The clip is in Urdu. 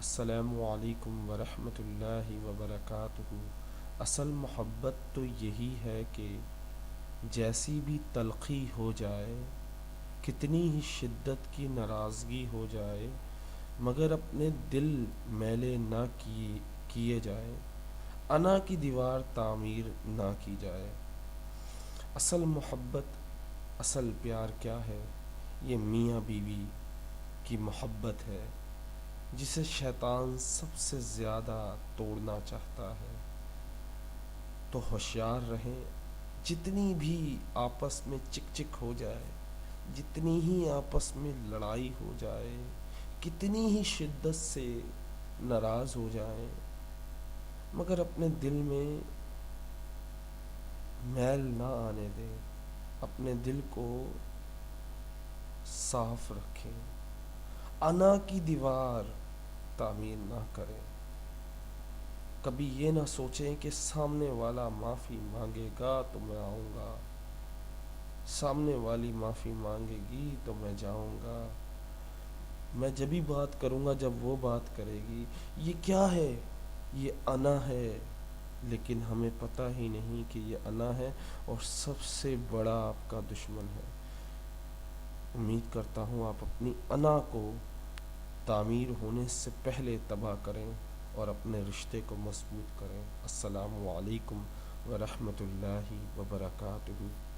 السلام علیکم ورحمۃ اللہ وبرکاتہ۔ اصل محبت تو یہی ہے کہ جیسی بھی تلخی ہو جائے، کتنی ہی شدت کی ناراضگی ہو جائے، مگر اپنے دل میلے نہ کیے جائے، انا کی دیوار تعمیر نہ کی جائے۔ اصل محبت، اصل پیار کیا ہے؟ یہ میاں بیوی کی محبت ہے، جسے شیطان سب سے زیادہ توڑنا چاہتا ہے۔ تو ہوشیار رہیں، جتنی بھی آپس میں چک چک ہو جائے، جتنی ہی آپس میں لڑائی ہو جائے، کتنی ہی شدت سے ناراض ہو جائیں، مگر اپنے دل میں میل نہ آنے دیں، اپنے دل کو صاف رکھیں، انا کی دیوار تعمیر نہ کریں۔ کبھی یہ نہ سوچیں کہ سامنے والا معافی مانگے گا تو میں آؤں گا، سامنے والی معافی مانگے گی تو میں جاؤں گا، میں جبھی بات کروں گا جب وہ بات کرے گی۔ یہ کیا ہے؟ یہ انا ہے، لیکن ہمیں پتہ ہی نہیں کہ یہ انا ہے اور سب سے بڑا آپ کا دشمن ہے۔ امید کرتا ہوں آپ اپنی انا کو تعمیر ہونے سے پہلے تباہ کریں اور اپنے رشتے کو مضبوط کریں۔ السلام علیکم ورحمۃ اللہ وبرکاتہ۔